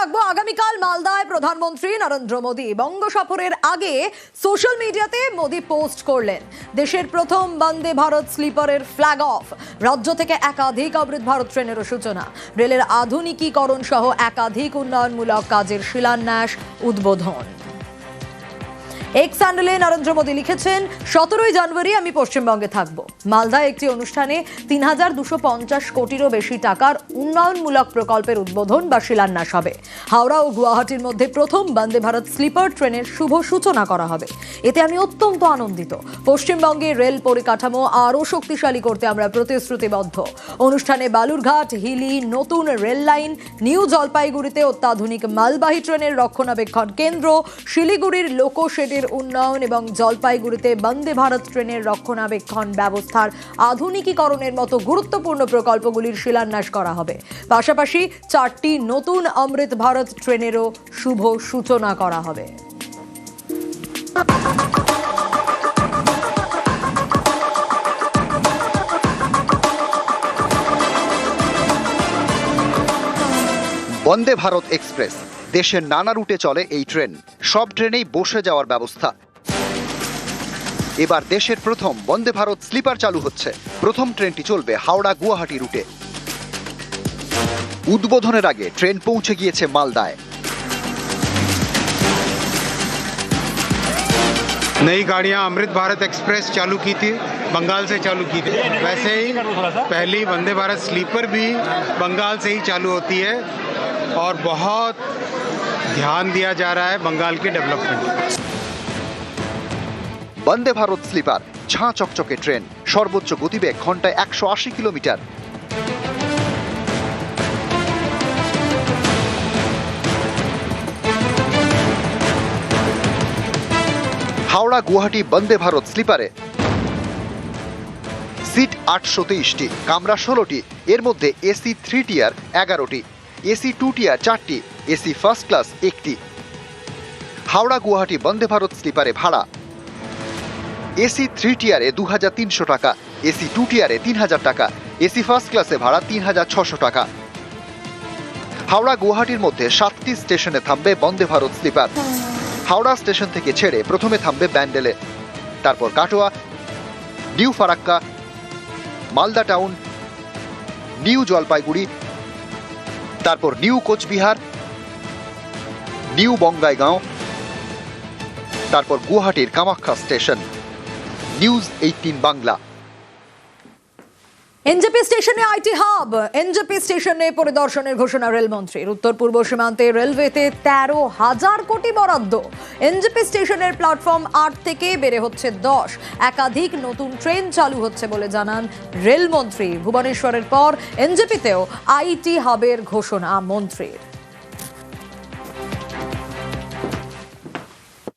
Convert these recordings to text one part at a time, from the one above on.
রাখবো আগামীকাল মালদায় প্রধানমন্ত্রী নরেন্দ্র মোদী বঙ্গ সফরের আগে সোশ্যাল মিডিয়াতে মোদী পোস্ট করলেন দেশের প্রথম বন্দে ভারত স্লিপারের ফ্ল্যাগ অফ। রাজ্য থেকে একাধিক অমৃত ভারত ট্রেনেরও সূচনা, রেলের আধুনিকীকরণ সহ একাধিক উন্নয়নমূলক কাজের শিলান্যাস উদ্বোধন। এক্স হ্যান্ডেলে নরেন্দ্র মোদী লিখেছেন, 17 জানুয়ারি আমি পশ্চিমবঙ্গে থাকব। মালদায় একটি অনুষ্ঠানে 3250 কোটিরও বেশি টাকার উন্নয়নমূলক প্রকল্পের উদ্বোধন বা শিলান্যাস হবে। হাওড়া ও গুয়াহাটির মধ্যে প্রথম বন্দে ভারত স্লিপার ট্রেনের শুভ সূচনা করা হবে। এতে আমি অত্যন্ত আনন্দিত। পশ্চিমবঙ্গে রেল পরিকাঠামো আরও শক্তিশালী করতে আমরা প্রতিশ্রুতিবদ্ধ। অনুষ্ঠানে বালুরঘাট, হিলি, নতুন রেল লাইন, নিউ জলপাইগুড়িতে অত্যাধুনিক মালবাহী ট্রেনের রক্ষণাবেক্ষণ কেন্দ্র, শিলিগুড়ির লোকো শেডের উন্নয়ন এবং জলপাইগুড়িতে বন্দে ভারত ট্রেনের রক্ষণাবেক্ষণ ব্যবস্থার আধুনিকীকরণের মতো গুরুত্বপূর্ণ প্রকল্পগুলির শিলান্যাস করা হবে। পাশাপাশি 4টি নতুন অমৃত ভারত ট্রেনেরও শুভ সূচনা করা হবে। বন্দে ভারত এক্সপ্রেস দেশের নানা রুটে চলে এই ট্রেন। সব ট্রেনেই বসে যাওয়ার ব্যবস্থা। এবার দেশের প্রথম বন্দে ভারত স্লিপার চালু হচ্ছে। প্রথম ট্রেনটি চলবে হাওড়া গুয়াহাটি রুটে। উদ্বোধনের আগে ট্রেন পৌঁছে গিয়েছে মালদায়। नई गाड़ियां अमृत भारत एक्सप्रेस चालू की थी, बंगाल से चालू की थी। वैसे ही पहली वंदे भारत स्लीपर भी बंगाल से ही चालू होती है और बहुत ध्यान दिया जा रहा है बंगाल के डेवलपमेंट। বন্দে ভারত স্লিপার ঝাঁ চকচকে ট্রেন, সর্বোচ্চ গতিবেগ ঘন্টায় 180 কিলোমিটার। হাওড়া গুয়াহাটি বন্দে ভারত স্লিপারে সিট 823টি, কামরা 16টি। এর মধ্যে এসি 3 টিয়ার 11টি, এসি 2 টিয়ার 4টি, এসি ফার্স্ট ক্লাস 1টি। হাওড়া গুয়াহাটি বন্দে ভারত স্লিপারে ভাড়া এসি 3 টিয়ারে 2300 টাকা, এসি 2 টিয়ারে 3000 টাকা, এসি ফার্স্ট ক্লাসে ভাড়া 3600 টাকা। হাওড়া গুয়াহাটির মধ্যে 7টি স্টেশনে থামবে বন্দে ভারত স্লিপার। হাওড়া স্টেশন থেকে ছেড়ে প্রথমে থামবে ব্যান্ডেলে, তারপর Katwa, new Farakka, Malda town, new Jalpaiguri, তারপর নিউ কোচবিহার, নিউ বঙ্গাইগাঁও, তারপর গুয়াহাটির Kamakhya station. News 18 Bangla. NJP স্টেশনে আইটি হাব। এনজেপি স্টেশনে পরিদর্শনের ঘোষণা রেলমন্ত্রীর। উত্তর পূর্ব সীমান্তে রেলওয়েতে 13,000 কোটি বরাদ্দ। এনজেপি স্টেশনের প্ল্যাটফর্ম 8 থেকে বেড়ে হচ্ছে 10। একাধিক নতুন ট্রেন চালু হচ্ছে বলে জানান রেলমন্ত্রী। ভুবনেশ্বরের পর এনজেপিতেও আইটি হাবের ঘোষণা মন্ত্রীর।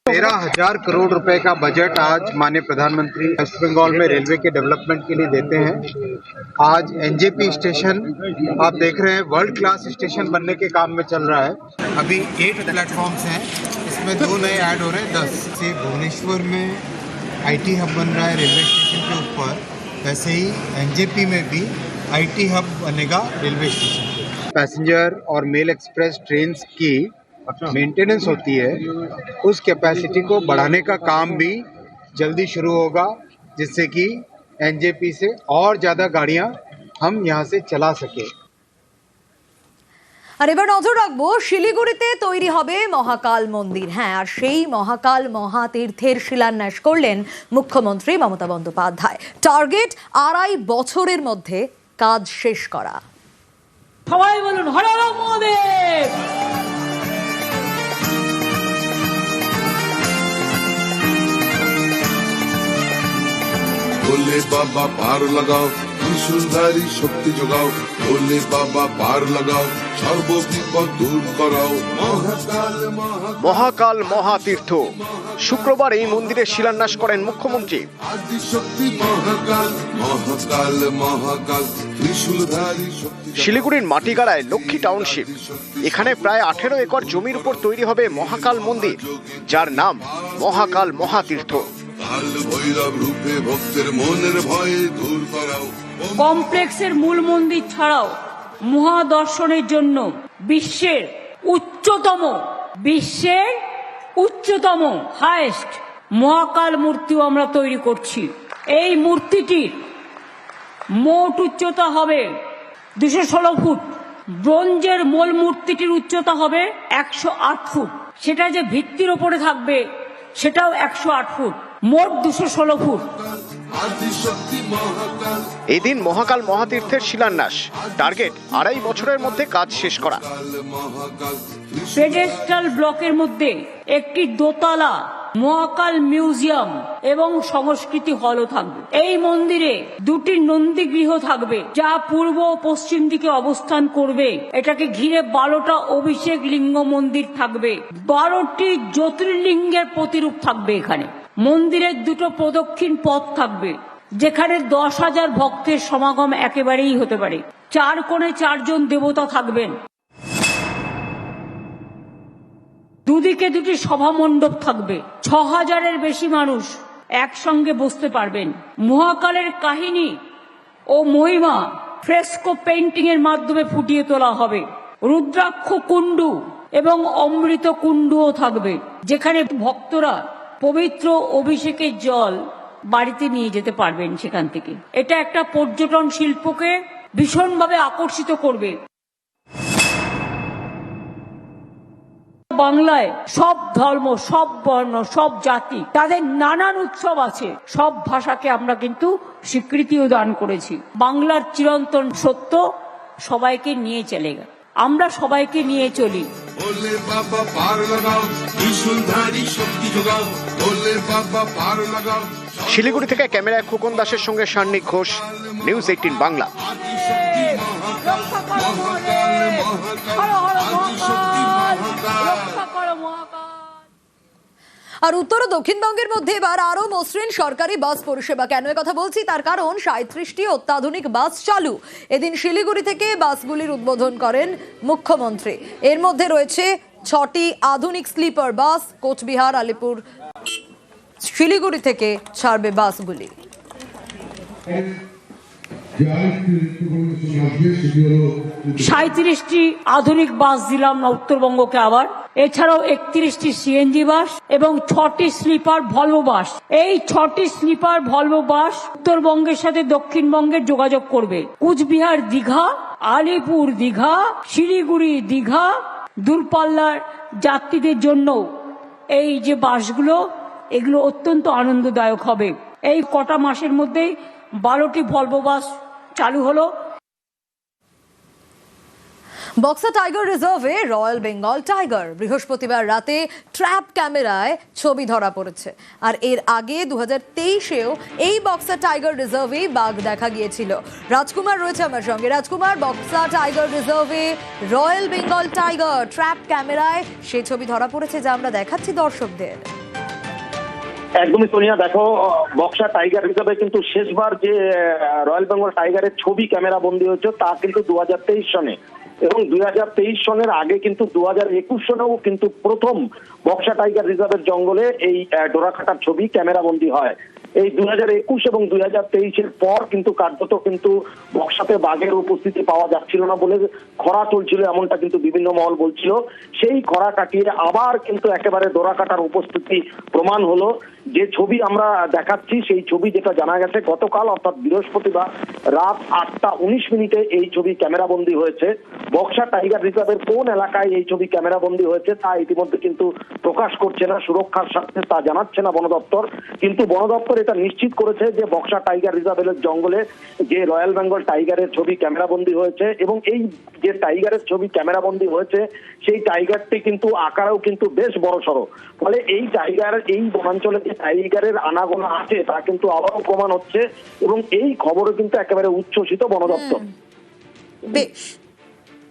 13,000 करोड़ रुपए का बजट आज माननीय प्रधानमंत्री वेस्ट बंगाल में रेलवे के डेवलपमेंट के लिए देते हैं। आज एनजेपी स्टेशन आप देख रहे हैं वर्ल्ड क्लास स्टेशन बनने के काम में चल रहा है। अभी 8 प्लेटफॉर्म्स हैं, इसमें 2 नए ऐड हो रहे हैं 10 से। भुवनेश्वर में आईटी हब बन रहा है रेलवे स्टेशन के ऊपर, वैसे ही एनजेपी में भी आईटी हब बनेगा रेलवे स्टेशन। पैसेंजर और मेल एक्सप्रेस ट्रेन की मेंटेनेंस होती है, उस कैपेसिटी को बढ़ाने का काम भी जल्दी शुरू होगा, जिससे कि एनजेपी से और ज़्यादा गाड़ियां हम यहाँ से चला सके। আর এবার নজর রাখবো শিলিগুড়িতে তৈরি হবে মহাকাল মন্দির। হ্যাঁ, আর সেই মহাকাল মহাতীর্থের শিলান্যাস করলেন মুখ্যমন্ত্রী মমতা বন্দ্যোপাধ্যায়। টার্গেট 2.5 বছরের মধ্যে কাজ শেষ করা। সবাই বলুন হর হর মহাদেব। बोले बाबा पार लगाओ, त्रिशूलधारी शक्ति जगाओ। बोले बाबा पार लगाओ, সর্ববিপদ দূর করাও। মহাকাল মহাতীর্থ শুক্রবার এই মন্দিরের শিলান্যাস করেন মুখ্যমন্ত্রী। আদিশক্তি মহাকাল, মহাকাল মহাকাল, ত্রিশূলধারী শক্তি। শিলিগুড়ির মাটিগাড়ায় লক্ষ্মী টাউনশিপ, এখানে প্রায় 18 একর জমির উপর তৈরি হবে মহাকাল মন্দির, যার নাম মহাকাল মহাতীর্থ। ভৈরব রূপে ভক্তের মনের ভয় দূর করাও। কমপ্লেক্সের মূল মন্দির ছাড়াও মহাদর্শনের জন্য বিশ্বের উচ্চতম, বিশ্বের উচ্চতম হাইয়েস্ট মহাকাল মূর্তিও আমরা তৈরি করছি। এই মূর্তিটির মোট উচ্চতা হবে 216 ফুট। ব্রোঞ্জের মূল মূর্তিটির উচ্চতা হবে 108 ফুট। সেটা যে ভিত্তির ওপরে থাকবে সেটাও 108 ফুট, মোট 216 ফুট। এদিন মহাকাল মহাতীর্থের শিলান্যাস, টার্গেট 2.5 বছরের মধ্যে কাজ শেষ করা। পেডেস্টাল ব্লকের মধ্যে একটি দোতলা মহাকাল মিউজিয়াম এবং সংস্কৃতি হলও থাকবে। এই মন্দিরে 2টি নন্দীগৃহ থাকবে, যা পূর্ব ও পশ্চিম দিকে অবস্থান করবে। এটাকে ঘিরে 12টা অভিষেক লিঙ্গ মন্দির থাকবে। 12টি জ্যোতির্লিঙ্গের প্রতিরূপ থাকবে এখানে। মন্দিরের 2টো প্রদক্ষিণ পথ থাকবে, যেখানে 10,000 ভক্তের সমাগম একেবারেই হতে পারে। 4 কোণে 4 জন দেবতা থাকবেন। দুদিকে 2টি সভা মণ্ডপ থাকবে। 6,000-এর বেশি মানুষ একসঙ্গে বসতে পারবেন। মহাকালের কাহিনী ও মহিমা ফ্রেস্কো পেইন্টিং এর মাধ্যমে ফুটিয়ে তোলা হবে। রুদ্রাক্ষ কুণ্ডু এবং অমৃত কুণ্ডুও থাকবে, যেখানে ভক্তরা পবিত্র অভিষেকের জল বাড়িতে নিয়ে যেতে পারবেন সেখান থেকে। এটা একটা পর্যটন শিল্পকে ভীষণভাবে আকর্ষিত করবে। বাংলায় সব ধর্ম, সব বর্ণ, সব জাতি, তাদের নানান উৎসব আছে। সব ভাষাকে আমরা কিন্তু স্বীকৃতিও দান করেছি। বাংলার চিরন্তন সত্য সবাইকে নিয়ে চলে গেল, আমরা সবাইকে নিয়ে চলি। বলে বাবা পার লাগাও, ত্রিশূলধারী শক্তি যোগাও, বলে বাবা পার লাগাও। শিলিগুড়ি থেকে ক্যামেরায় খোকন দাসের সঙ্গে সান্নিক ঘোষ, নিউজ 18 বাংলা। আর উত্তর ও দক্ষিণবঙ্গের মধ্যে এবার আরো মসৃণ সরকারি বাস পরিষেবা। কেন কথা বলছি, তার কারণ 37টি অত্যাধুনিক বাস চালু। এদিন শিলিগুড়ি থেকে বাসগুলির উদ্বোধন করেন মুখ্যমন্ত্রী। এর মধ্যে রয়েছে 6টি আধুনিক স্লিপার বাস। কোচবিহার, আলিপুর, শিলিগুড়ি থেকে ছাড়বে বাসগুলি। 37টি আধুনিক বাস দিলাম না উত্তরবঙ্গকে আবার। এছাড়াও 31টি সিএনজি বাস এবং 6টি স্লিপার ভলভো বাস। এই 6টি স্লিপার ভলভো বাস উত্তরবঙ্গের সাথে দক্ষিণবঙ্গের যোগাযোগ করবে। কুচবিহার দীঘা, আলিপুর দীঘা, শিলিগুড়ি দীঘা, দূরপাল্লার যাত্রীদের জন্য এই যে বাসগুলো, এগুলো অত্যন্ত আনন্দদায়ক হবে। এই কটা মাসের মধ্যেই 12টি ভলভো বাস চালু হলো। বক্সা টাইগার রিজার্ভে রয়্যাল বেঙ্গল টাইগার বৃহস্পতিবার রাতে ট্র্যাপ ক্যামেরায় ছবি ধরা পড়েছে। আর এর আগে 2023-এও এই বক্সা টাইগার রিজার্ভেই বাঘ দেখা গিয়েছিল। রাজকুমার রয়েছে আমার সঙ্গে। রাজকুমার, বক্সা টাইগার রিজার্ভে রয়্যাল বেঙ্গল টাইগার ট্র্যাপ ক্যামেরায় সেই ছবি ধরা পড়েছে, যা আমরা দেখাচ্ছি দর্শকদের। একদমই সোনিয়া, দেখো বক্সা টাইগার রিজার্ভে কিন্তু শেষবার যে রয়্যাল বেঙ্গল টাইগারের ছবি ক্যামেরা বন্দী হয়েছে তা কিন্তু 2023 সনে, এবং 2023 সনের আগে কিন্তু 2021 সনেও কিন্তু প্রথম বক্সা টাইগার রিজার্ভের জঙ্গলে এই ডোরাকাটার ছবি ক্যামেরা বন্দী হয়। এই 2021 এবং 2023-এর পর কিন্তু কার্যত কিন্তু বক্সাতে বাঘের উপস্থিতি পাওয়া যাচ্ছিল না বলে খরা চলছিল, এমনটা কিন্তু বিভিন্ন মহল বলছিল। সেই খরা কাটিয়ে আবার কিন্তু একেবারে ডোরাকাটার উপস্থিতি প্রমাণ হলো। যে ছবি আমরা দেখাচ্ছি সেই ছবি যেটা জানা গেছে গতকাল অর্থাৎ বৃহস্পতিবার রাত 8:19 এই ছবি ক্যামেরাবন্দি হয়েছে। বক্সা টাইগার রিজার্ভের কোন এলাকায় এই ছবি ক্যামেরাবন্দি হয়েছে তা ইতিমধ্যে কিন্তু প্রকাশ করছে না, সুরক্ষার স্বার্থে তা জানাচ্ছে না বন দপ্তর। কিন্তু বন দপ্তর এটা নিশ্চিত করেছে যে বক্সা টাইগার রিজার্ভের জঙ্গলে যে রয়্যাল বেঙ্গল টাইগারের ছবি ক্যামেরাবন্দি হয়েছে, এবং এই যে টাইগারের ছবি ক্যামেরাবন্দি হয়েছে সেই টাইগারটি কিন্তু আকারেও কিন্তু বেশ বড়সড়। ফলে এই টাইগার, এই বনাঞ্চলে যে টাইগারের আনাগোনা আছে তা কিন্তু আবারও প্রমাণ হচ্ছে, এবং এই খবরে কিন্তু একেবারে উচ্ছ্বসিত বন দপ্তর। বেশ।